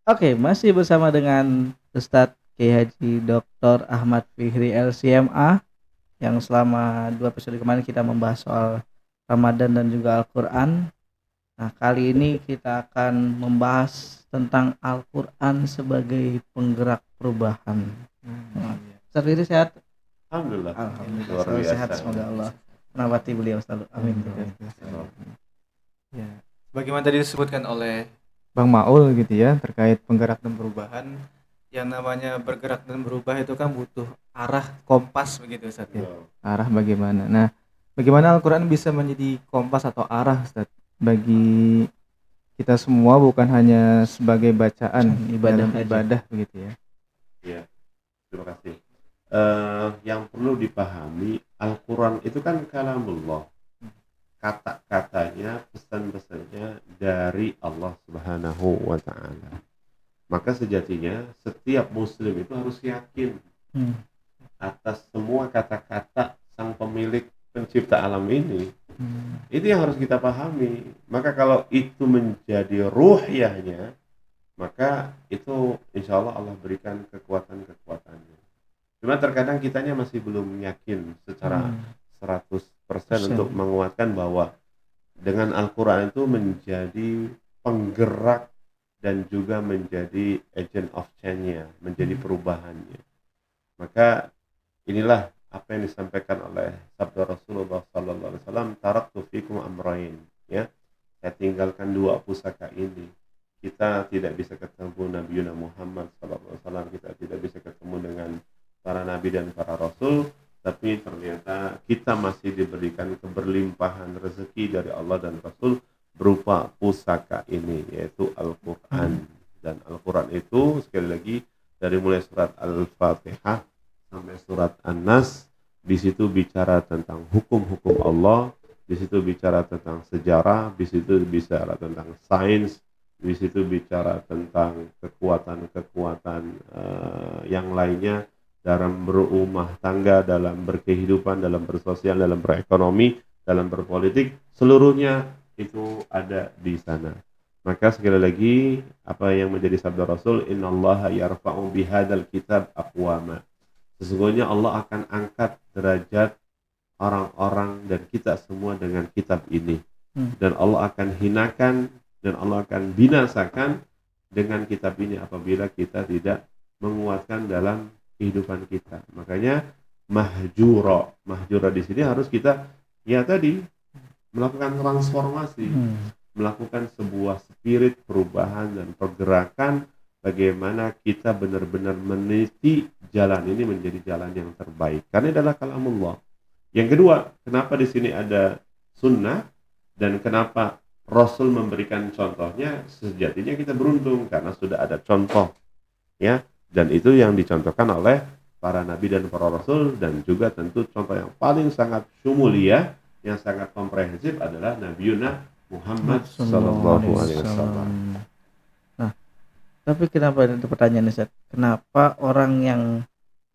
Oke, masih bersama dengan Ustadz Kiai Haji Dr. Ahmad Fikri LCMA yang selama 2 episode kemarin kita membahas soal Ramadan dan juga Al-Qur'an. Nah, kali ini kita akan membahas tentang Al-Qur'an sebagai penggerak perubahan. Nah, Iya. Ustadz Fikri sehat? Alhamdulillah, Alhamdulillah, luar selalu sehat, biasa. semoga Allah merawati beliau selalu. Amin. Ya. Bagaimana tadi disebutkan oleh Bang Maul gitu ya, terkait penggerak dan perubahan. Yang namanya bergerak dan berubah itu kan butuh arah kompas begitu Ustaz ya. Arah bagaimana. Nah, bagaimana Al-Qur'an bisa menjadi kompas atau arah Ustaz bagi kita semua, bukan hanya sebagai bacaan Ibadah dalam aja. ibadah begitu ya. Ya, terima kasih. Yang perlu dipahami, Al-Quran itu kan kalamullah. Kata-katanya, pesan-pesannya dari Allah Subhanahu wa Ta'ala. Maka sejatinya setiap muslim itu harus yakin atas semua kata-kata sang pemilik pencipta alam ini. Itu yang harus kita pahami. Maka kalau itu menjadi ruhiyahnya, maka itu insya Allah Allah berikan kekuatan-kekuatannya. Cuma terkadang kitanya masih belum yakin secara 100% untuk menguatkan bahwa dengan Al-Quran itu menjadi penggerak dan juga menjadi agent of change-nya, menjadi perubahannya. Maka inilah apa yang disampaikan oleh sabda Rasulullah sallallahu alaihi wasallam, taraktu fikum amrayn, ya. Saya tinggalkan 2 pusaka ini. Kita tidak bisa ketemu Nabi Muhammad sallallahu alaihi wasallam, kita tidak bisa ketemu dengan para nabi dan para rasul, tapi ternyata kita masih diberikan keberlimpahan rezeki dari Allah dan Rasul berupa pusaka ini, yaitu Al-Quran. Dan Al-Quran itu sekali lagi dari mulai surat Al-Fatihah sampai surat An-Nas, di situ bicara tentang hukum-hukum Allah, di situ bicara tentang sejarah, di situ bicara tentang sains, di situ bicara tentang kekuatan-kekuatan yang lainnya dalam berumah tangga, dalam berkehidupan, dalam bersosial, dalam berekonomi, dalam berpolitik, seluruhnya itu ada di sana. Maka sekali lagi apa yang menjadi sabda Rasul, innallaha yarfa'u bihadzal kitab aqwama. Sesungguhnya Allah akan angkat derajat orang-orang dan kita semua dengan kitab ini. Dan Allah akan hinakan dan Allah akan binasakan dengan kitab ini apabila kita tidak menguatkan dalam kehidupan kita. Makanya mahjura di sini harus kita ya tadi melakukan transformasi, melakukan sebuah spirit perubahan dan pergerakan bagaimana kita benar-benar meniti jalan ini menjadi jalan yang terbaik. Karena ini adalah kalamullah. Yang kedua, kenapa di sini ada sunnah dan kenapa Rasul memberikan contohnya? Sejatinya kita beruntung karena sudah ada contoh, ya. Dan itu yang dicontohkan oleh para nabi dan para rasul, dan juga tentu contoh yang paling sangat syumuliyah, yang sangat komprehensif adalah Nabiuna Muhammad sallallahu alaihi wasallam. Nah, tapi kenapa itu pertanyaan Ustaz? Kenapa orang yang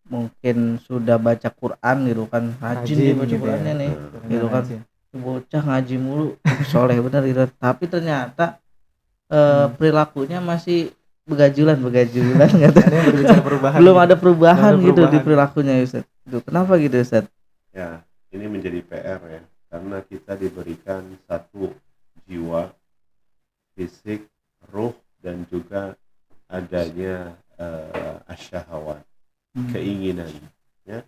mungkin sudah baca Quran gitu kan, rajin dia baca gitu Qurannya ya. nih, gitu kan, bocah ngaji mulu, soleh bener gitu, tapi ternyata perilakunya masih begajulan belum ada perubahan gitu di perilakunya Ustaz. Itu kenapa gitu Ustaz? Ya, ini menjadi PR ya, karena kita diberikan satu jiwa, fisik, ruh, dan juga adanya asyahawat, keinginan, ya.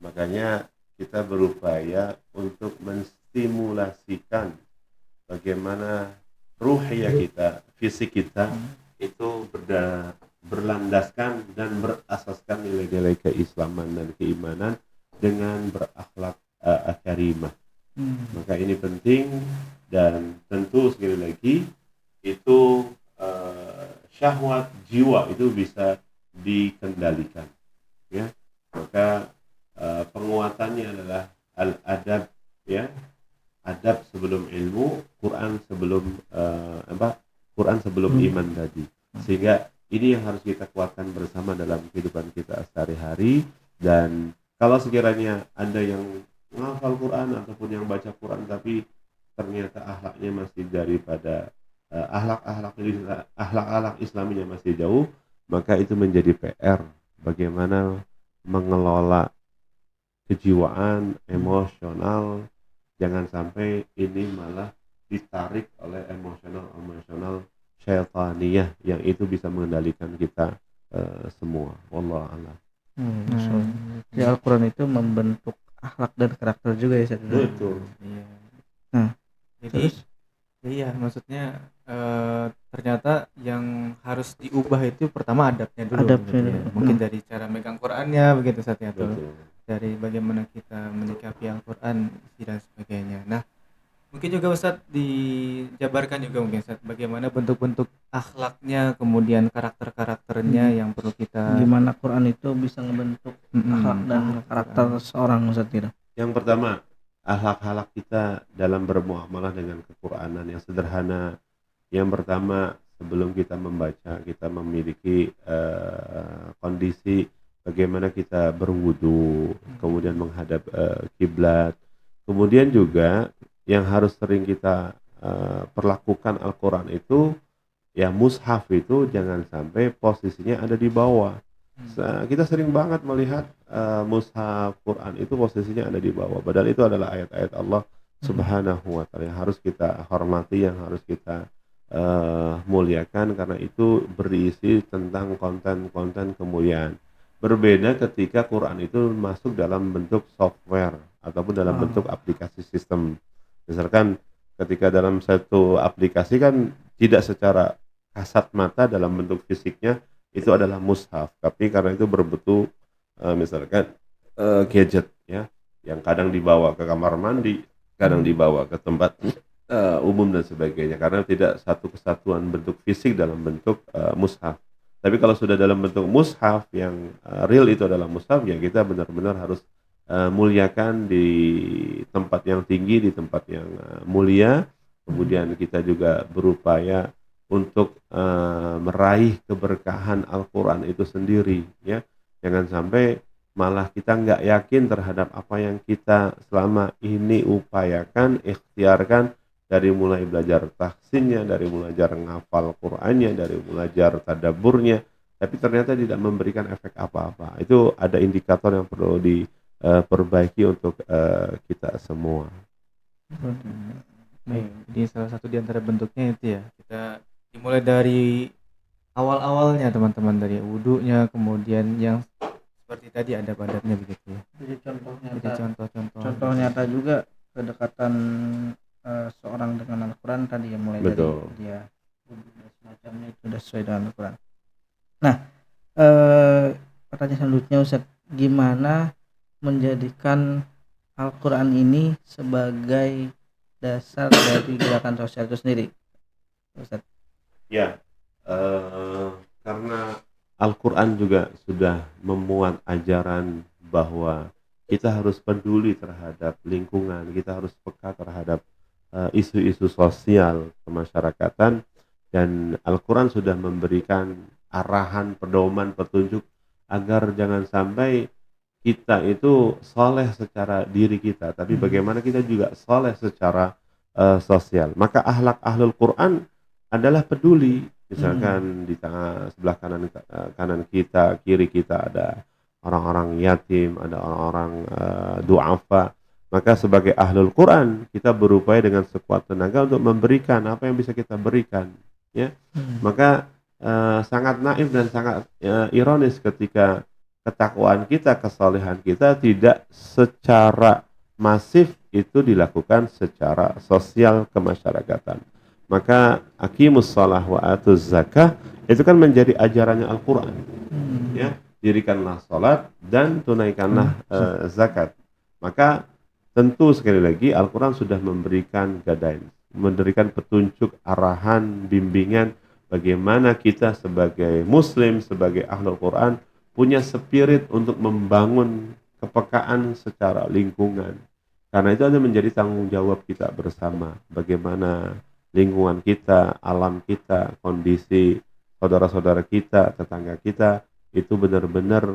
Makanya kita berupaya untuk menstimulasikan bagaimana ruhiyah kita, fisik kita itu berlandaskan dan berasaskan nilai-nilai keislaman dan keimanan dengan berakhlak karimah. Maka ini penting, dan tentu sekali lagi itu syahwat jiwa itu bisa dikendalikan, ya. Maka penguatannya adalah al-adab, ya, adab sebelum ilmu, Quran sebelum Quran sebelum iman tadi. Sehingga ini yang harus kita kuatkan bersama dalam kehidupan kita sehari-hari. Dan kalau sekiranya ada yang menghafal Quran ataupun yang baca Quran tapi ternyata akhlaknya masih daripada akhlak Islaminya masih jauh, maka itu menjadi PR bagaimana mengelola kejiwaan, emosional, jangan sampai ini malah ditarik oleh emosional syaitaniyah yang itu bisa mengendalikan kita semua. Wallahu a'lam. Jadi Al-Quran itu membentuk akhlak dan karakter juga ya Ustaz. Betul. Iya. Nah, Jadi terus iya, maksudnya ternyata yang harus diubah itu pertama adabnya dulu Adabnya gitu ya. dulu. Mungkin dari cara megang Qurannya begitu Ustaz ya, atau Betul. dari bagaimana kita menyikapi Al-Quran dan sebagainya. Nah, mungkin juga Ustaz dijabarkan juga mungkin Ustaz bagaimana bentuk-bentuk akhlaknya, kemudian karakter-karakternya yang perlu kita gimana Quran itu bisa membentuk akhlak dan karakter seorang Ustaz gitu. Yang pertama, akhlak-akhlak kita dalam bermuamalah dengan Al-Quranan yang sederhana. Yang pertama, sebelum kita membaca, kita memiliki kondisi bagaimana kita berwudu, kemudian menghadap kiblat. Kemudian juga yang harus sering kita perlakukan Al-Quran itu, ya mushaf itu jangan sampai posisinya ada di bawah. Kita sering banget melihat mushaf Quran itu posisinya ada di bawah, padahal itu adalah ayat-ayat Allah Subhanahu wa ta'ala yang harus kita hormati, yang harus kita muliakan, karena itu berisi tentang konten-konten kemuliaan. Berbeda ketika Quran itu masuk dalam bentuk software ataupun dalam bentuk aplikasi sistem. Misalkan ketika dalam satu aplikasi kan tidak secara kasat mata dalam bentuk fisiknya itu adalah mushaf, tapi karena itu berbentuk misalkan gadget ya, yang kadang dibawa ke kamar mandi, kadang dibawa ke tempat umum dan sebagainya, karena tidak satu kesatuan bentuk fisik dalam bentuk mushaf. Tapi kalau sudah dalam bentuk mushaf yang real, itu adalah mushaf, ya kita benar-benar harus muliakan di tempat yang tinggi, di tempat yang mulia. Kemudian kita juga berupaya untuk meraih keberkahan Al-Quran itu sendiri ya. Jangan sampai malah kita nggak yakin terhadap apa yang kita selama ini upayakan, ikhtiarkan, dari mulai belajar tahsinnya, dari mulai belajar ngafal Qur'annya, dari mulai belajar tadabburnya, tapi ternyata tidak memberikan efek apa-apa. Itu ada indikator yang perlu diperbaiki untuk kita semua. Jadi salah satu di antara bentuknya itu ya, kita dimulai dari awal-awalnya teman-teman, dari wudunya, kemudian yang seperti tadi ada adabnya begitu ya. Jadi contoh nyata juga kedekatan seorang dengan Al-Quran tadi ya, mulai Betul. dari dia semacamnya itu sudah sesuai dengan Al-Quran. Nah, pertanyaan selanjutnya Ustaz, gimana menjadikan Al-Quran ini sebagai dasar dari gerakan sosial itu sendiri, Ustaz? Ya, karena Al-Quran juga sudah memuat ajaran bahwa kita harus peduli terhadap lingkungan, kita harus peka terhadap isu-isu sosial kemasyarakatan, dan Al-Quran sudah memberikan arahan, pedoman, petunjuk agar jangan sampai kita itu soleh secara diri kita, tapi bagaimana kita juga soleh secara sosial. Maka akhlak ahlul Quran adalah peduli. Misalkan di sebelah kanan kita, kiri kita ada orang-orang yatim, ada orang-orang du'afa. Maka sebagai ahlul Quran kita berupaya dengan sekuat tenaga untuk memberikan apa yang bisa kita berikan ya. Maka sangat naif dan sangat ironis ketika ketakwaan kita, kesolehan kita tidak secara masif itu dilakukan secara sosial kemasyarakatan. Maka aqimus shalah wa atuz zakah itu kan menjadi ajarannya Al-Quran ya, dirikanlah salat dan tunaikanlah zakat. Maka tentu sekali lagi Al-Quran sudah memberikan guidance, memberikan petunjuk, arahan, bimbingan bagaimana kita sebagai muslim, sebagai ahlul Quran punya spirit untuk membangun kepekaan secara lingkungan. Karena itu ada menjadi tanggung jawab kita bersama, bagaimana lingkungan kita, alam kita, kondisi saudara-saudara kita, tetangga kita itu benar-benar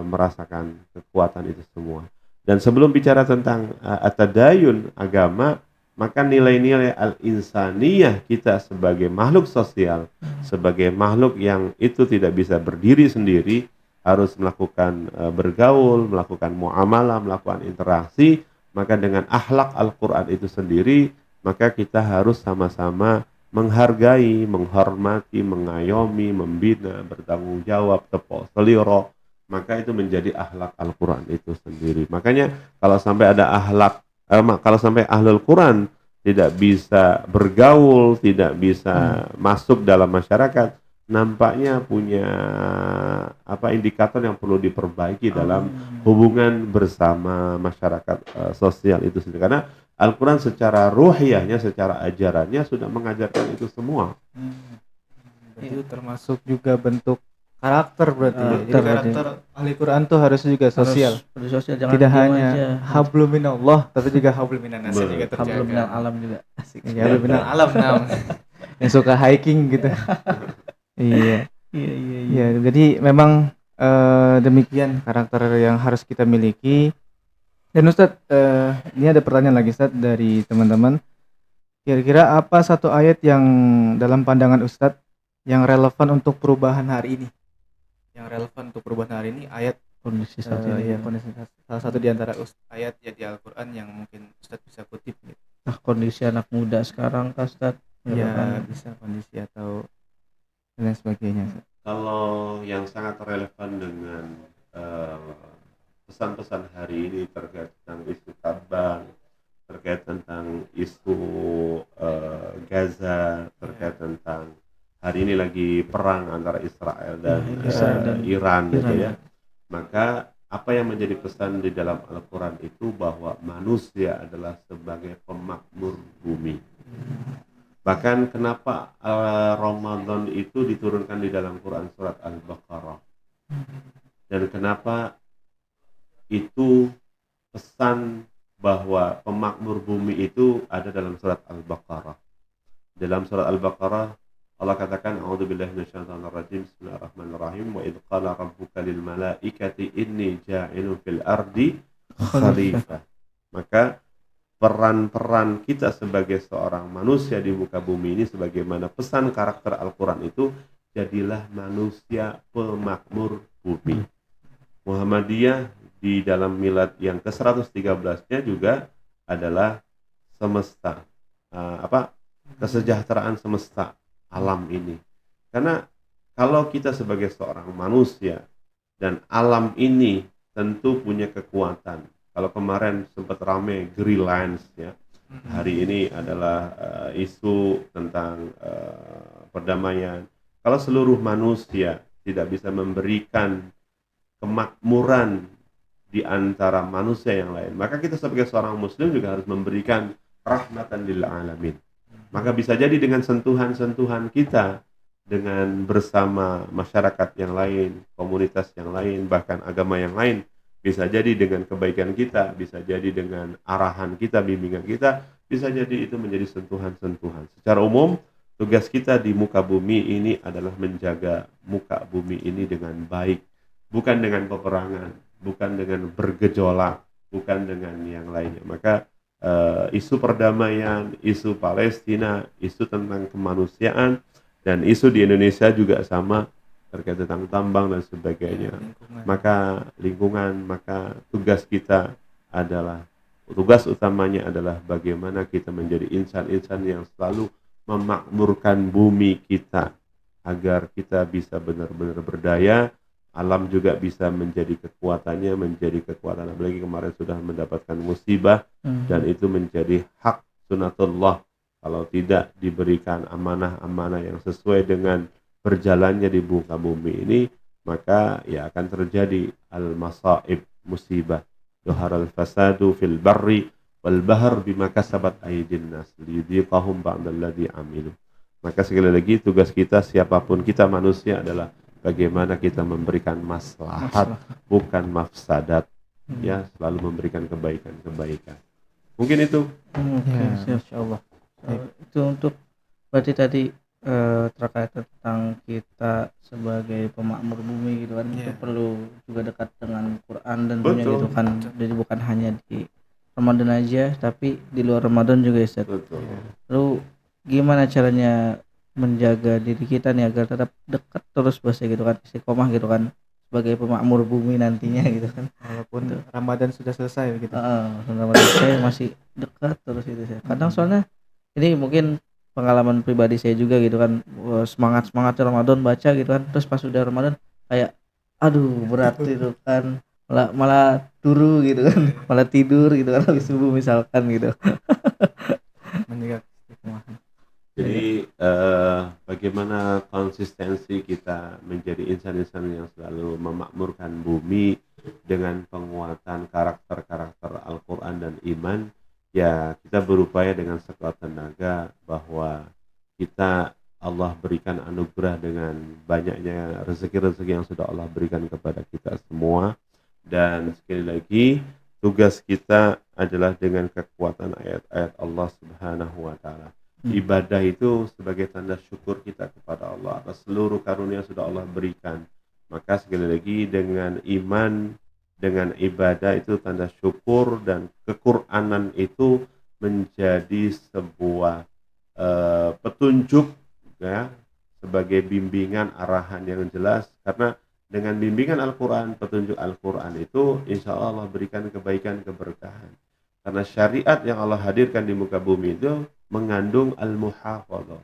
merasakan kekuatan itu semua. Dan sebelum bicara tentang at-tadayun, agama, maka nilai-nilai al-insaniyah kita sebagai makhluk sosial, sebagai makhluk yang itu tidak bisa berdiri sendiri, harus melakukan bergaul, melakukan muamalah, melakukan interaksi, maka dengan akhlak Al-Quran itu sendiri, maka kita harus sama-sama menghargai, menghormati, mengayomi, membina, bertanggung jawab, tepok seliro, maka itu menjadi akhlak Al-Quran itu sendiri. Makanya kalau sampai ada kalau sampai ahlul Quran tidak bisa bergaul, tidak bisa masuk dalam masyarakat, nampaknya punya indikator yang perlu diperbaiki dalam hubungan bersama masyarakat sosial itu sendiri. Karena Al-Quran secara ruhiyahnya, secara ajarannya sudah mengajarkan itu semua. Itu termasuk juga bentuk karakter berarti ya. Jadi Karakter karakter ahli Quran tuh harusnya juga sosial. Harus sosial, jangan Tidak diem hanya aja. hablum minallah, tapi juga hablum minan nas Betul. juga terjaga. Hablum minal alam juga. Asik. Ya, hablum minal alam nam. Yang suka hiking gitu. Iya. Iya. Ya, jadi memang demikian karakter yang harus kita miliki. Dan Ustadz, ini ada pertanyaan lagi Ustadz dari teman-teman. Kira-kira apa satu ayat yang dalam pandangan Ustadz yang relevan untuk perubahan hari ini? Yang relevan untuk perubahan hari ini ayat Kondisi saat ini. kondisi salah satu di antara ayat ya di Al-Quran yang mungkin Ustadz bisa kutip gitu. Kondisi anak muda sekarang Kak Ustadz. Ya, bisa kondisi atau dan lain sebagainya. Kalau yang sangat relevan dengan pesan-pesan hari ini terkait tentang isu Tabang, terkait tentang isu Gaza, terkait tentang hari ini lagi perang antara Israel dan Iran gitu ya. Maka apa yang menjadi pesan di dalam Al-Quran itu bahwa manusia adalah sebagai pemakmur bumi. Bahkan kenapa Ramadan itu diturunkan di dalam Quran surat Al-Baqarah, dan kenapa itu pesan bahwa pemakmur bumi itu ada dalam surat Al-Baqarah. Dalam surat Al-Baqarah Allah katakan, a'udzubillahi minasyaitonir rajim, bismillahirrahmanirrahim, wa idz qala rabbuka lil malaikati inni ja'ilun fil ardi khalifah. Maka peran-peran kita sebagai seorang manusia di muka bumi ini, sebagaimana pesan karakter Al-Quran itu, jadilah manusia pemakmur bumi. Muhammadiyah di dalam milad yang ke-113-nya juga adalah semesta, kesejahteraan semesta alam ini. Karena kalau kita sebagai seorang manusia dan alam ini tentu punya kekuatan. Kalau kemarin sempat rame Greenland ya, hari ini adalah isu tentang perdamaian. Kalau seluruh manusia tidak bisa memberikan kemakmuran di antara manusia yang lain, maka kita sebagai seorang muslim juga harus memberikan rahmatan lil alamin. Maka bisa jadi dengan sentuhan-sentuhan kita dengan bersama masyarakat yang lain, komunitas yang lain, bahkan agama yang lain, bisa jadi dengan kebaikan kita, bisa jadi dengan arahan kita, bimbingan kita, bisa jadi itu menjadi sentuhan-sentuhan. Secara umum, tugas kita di muka bumi ini adalah menjaga muka bumi ini dengan baik, bukan dengan peperangan, bukan dengan bergejolak, bukan dengan yang lainnya. Maka isu perdamaian, isu Palestina, isu tentang kemanusiaan, dan isu di Indonesia juga sama terkait tentang tambang dan sebagainya. Maka lingkungan, maka tugas kita adalah, tugas utamanya adalah bagaimana kita menjadi insan-insan yang selalu memakmurkan bumi kita agar kita bisa benar-benar berdaya, alam juga bisa menjadi kekuatannya, menjadi kekuatan. Apalagi kemarin sudah mendapatkan musibah, dan itu menjadi hak sunatullah. Kalau tidak diberikan amanah-amanah yang sesuai dengan berjalannya di muka bumi ini, maka ya akan terjadi al-masaib, musibah. Zuharal fasadu fil barri wal bahr bima kasabat aydin nas liyudhiqahum ba'dalladzi amilu. Maka sekali lagi tugas kita, siapapun kita manusia, adalah bagaimana kita memberikan maslahat, bukan mafsadat. Ya, selalu memberikan kebaikan-kebaikan. Mungkin itu. Insyaallah. Itu untuk berarti tadi terkait tentang kita sebagai pemakmur bumi gitu kan, itu perlu juga dekat dengan Quran dan dunia gitu kan. Jadi bukan hanya di Ramadan aja, tapi di luar Ramadan juga ya Ustaz. Betul. Lalu gimana caranya menjaga diri kita nih agar tetap dekat terus bos ya gitu kan, istiqomah gitu kan, sebagai pemakmur bumi nantinya gitu kan. Walaupun Betul. Ramadan sudah selesai gitu. Ramadan saya masih dekat terus itu saya. Kadang soalnya ini mungkin pengalaman pribadi saya juga gitu kan, semangat Ramadan baca gitu kan, terus pas udah Ramadan kayak aduh berat itu kan, malah turu gitu kan, malah tidur gitu kan habis subuh misalkan gitu. Menjaga istiqomahan. Jadi bagaimana konsistensi kita menjadi insan-insan yang selalu memakmurkan bumi dengan penguatan karakter-karakter Al-Quran dan iman, ya kita berupaya dengan sekuat tenaga bahwa kita Allah berikan anugerah dengan banyaknya rezeki-rezeki yang sudah Allah berikan kepada kita semua, dan sekali lagi tugas kita adalah dengan kekuatan ayat-ayat Allah Subhanahu wa taala. Ibadah itu sebagai tanda syukur kita kepada Allah atas seluruh karunia yang sudah Allah berikan. Maka sekali lagi dengan iman, dengan ibadah itu tanda syukur, dan kequranan itu menjadi sebuah petunjuk ya, sebagai bimbingan arahan yang jelas, karena dengan bimbingan Al-Quran, petunjuk Al-Quran itu insya Allah berikan kebaikan, keberkahan. Karena syariat yang Allah hadirkan di muka bumi itu mengandung al-muhafadzah.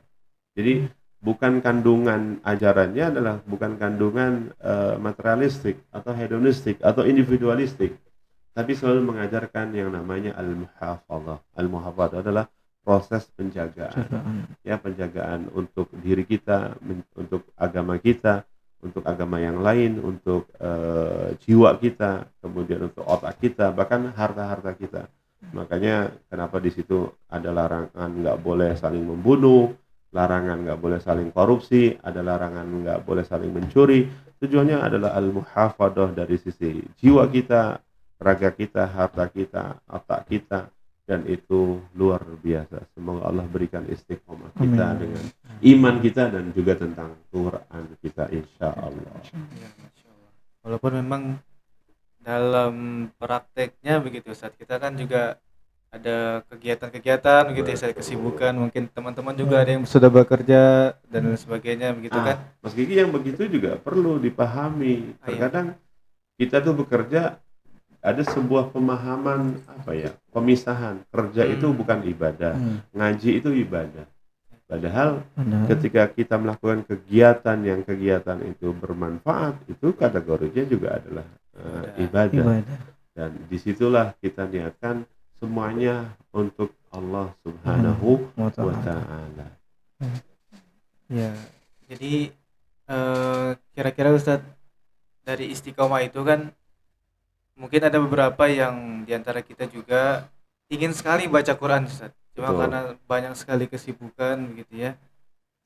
Jadi bukan kandungan ajarannya adalah bukan kandungan materialistik atau hedonistik atau individualistik, tapi selalu mengajarkan yang namanya al-muhafadzah. Al-muhafadzah adalah proses penjagaan, ya, penjagaan untuk diri kita, untuk agama kita, untuk agama yang lain, untuk jiwa kita, kemudian untuk otak kita, bahkan harta-harta kita. Makanya kenapa di situ ada larangan nggak boleh saling membunuh, larangan nggak boleh saling korupsi, ada larangan nggak boleh saling mencuri. Tujuannya adalah al-muhafadzah dari sisi jiwa kita, raga kita, harta kita, otak kita, dan itu luar biasa. Semoga Allah berikan istiqomah kita dengan iman kita dan juga tentang Quran kita, insya Allah. Walaupun memang dalam prakteknya begitu Ustaz, kita kan juga ada kegiatan-kegiatan begitu ya, saya kesibukan, mungkin teman-teman juga ada yang sudah bekerja dan sebagainya begitu kan. Mas Gigi, yang begitu juga perlu dipahami. Terkadang kita tuh bekerja, ada sebuah pemahaman pemisahan. Kerja itu bukan ibadah, ngaji itu ibadah. Padahal ketika kita melakukan kegiatan itu bermanfaat, itu kategorinya juga adalah ibadah. Dan disitulah kita niatkan semuanya untuk Allah Subhanahu wa ta'ala. Ya, jadi kira-kira Ustadz, dari istiqomah itu kan mungkin ada beberapa yang diantara kita juga ingin sekali baca Quran Ustadz, cuma karena banyak sekali kesibukan begitu ya,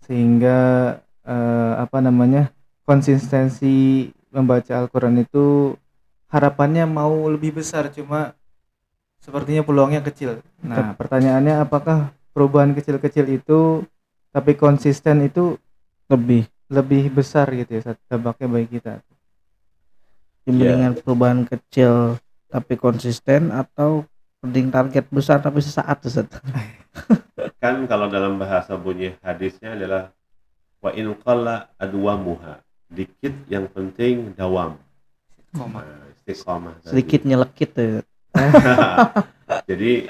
sehingga konsistensi membaca Al-Quran itu harapannya mau lebih besar, cuma sepertinya peluangnya kecil. Nah, pertanyaannya, apakah perubahan kecil-kecil itu tapi konsisten itu lebih besar gitu ya dampaknya bagi kita? Dibandingkan perubahan kecil tapi konsisten, atau penting target besar tapi sesaat Ustaz? Kan kalau dalam bahasa bunyi hadisnya adalah wa in qalla adwamuha, dikit yang penting dawam. Istiqomah. Sedikit nyelekit ya. Jadi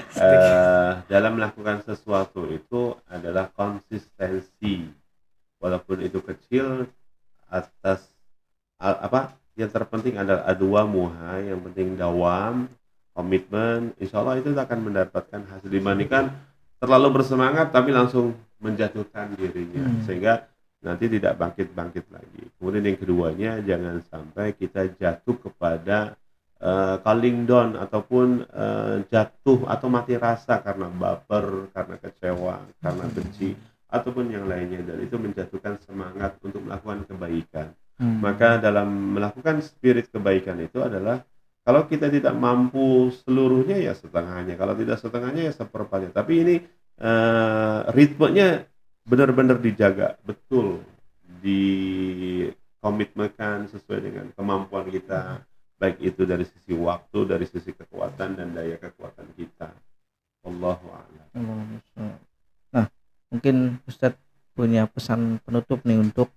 dalam melakukan sesuatu itu adalah konsistensi, walaupun itu kecil, atas yang terpenting adalah adwamuha, yang penting dawam, komitmen. Insya Allah itu akan mendapatkan hasil, dibandingkan terlalu bersemangat tapi langsung menjatuhkan dirinya sehingga nanti tidak bangkit lagi. Kemudian yang keduanya, jangan sampai kita jatuh kepada calling down ataupun jatuh atau mati rasa karena baper, karena kecewa, karena benci ataupun yang lainnya, dan itu menjatuhkan semangat untuk melakukan kebaikan. Maka dalam melakukan spirit kebaikan itu adalah, kalau kita tidak mampu seluruhnya ya setengahnya, kalau tidak setengahnya ya seperempatnya, tapi ini ritmenya benar-benar dijaga betul, dikomitmenkan sesuai dengan kemampuan kita, baik itu dari sisi waktu, dari sisi kekuatan dan daya kekuatan kita. Wallahu a'lam. Nah, mungkin Ustadz punya pesan penutup nih untuk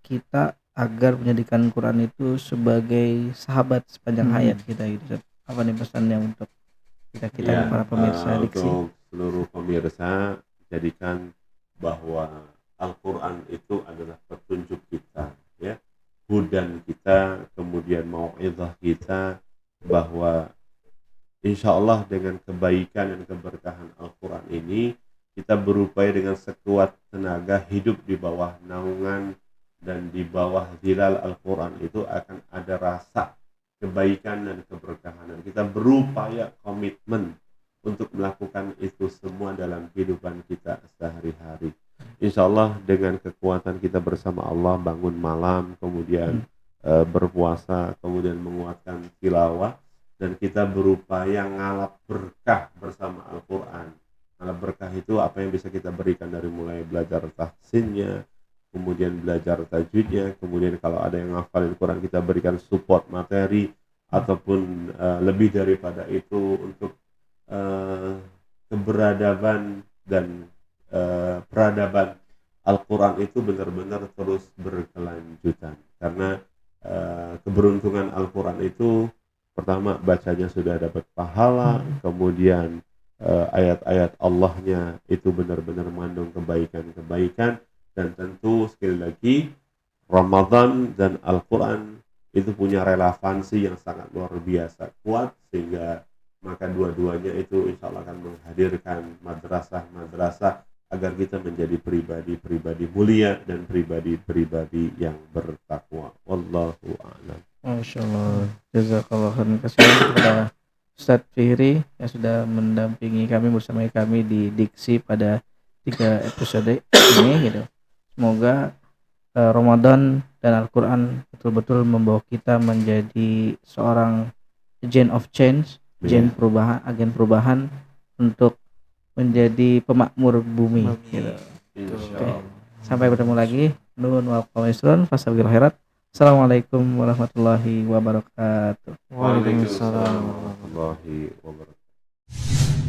kita agar menjadikan Quran itu sebagai sahabat sepanjang hayat kita gitu, Ustadz. Apa nih pesannya untuk kita Ya, para pemirsa diksi? untuk seluruh pemirsa, jadikan bahwa Al-Quran itu adalah petunjuk kita, ya, hudan kita, kemudian mau'izah kita, bahwa insya Allah dengan kebaikan dan keberkahan Al-Quran ini kita berupaya dengan sekuat tenaga hidup di bawah naungan dan di bawah zilal Al-Quran. Itu akan ada rasa kebaikan dan keberkahan, dan kita berupaya komitmen untuk melakukan itu semua dalam kehidupan kita sehari-hari. Insya Allah dengan kekuatan kita bersama Allah, bangun malam, kemudian berpuasa, kemudian menguatkan tilawah, dan kita berupaya ngalap berkah bersama Al-Quran. Ngalap berkah itu apa yang bisa kita berikan, dari mulai belajar tahsinnya, kemudian belajar tajwidnya, kemudian kalau ada yang ngafalin Quran kita berikan support materi, ataupun lebih daripada itu untuk keberadaban dan peradaban Al-Quran itu benar-benar terus berkelanjutan. Karena keberuntungan Al-Quran itu, pertama bacanya sudah dapat pahala, kemudian ayat-ayat Allahnya itu benar-benar mengandung kebaikan-kebaikan, dan tentu sekali lagi Ramadan dan Al-Quran itu punya relevansi yang sangat luar biasa kuat, sehingga maka dua-duanya itu insya Allah akan menghadirkan madrasah-madrasah agar kita menjadi pribadi-pribadi mulia dan pribadi-pribadi yang bertakwa. Wallahu a'lam. Masya Allah, jazakallah khairan kasihan kepada Ustadz Fihri yang sudah mendampingi kami, bersama kami di Diksi pada 3 episode ini gitu. Semoga Ramadan dan Al-Quran betul-betul membawa kita menjadi seorang agent of change, agen perubahan untuk menjadi pemakmur bumi gitu. Oke. Sampai bertemu lagi. Nun wa qamisrun fasabil khairat. Assalamualaikum warahmatullahi wabarakatuh. Waalaikumsalam warahmatullahi wabarakatuh.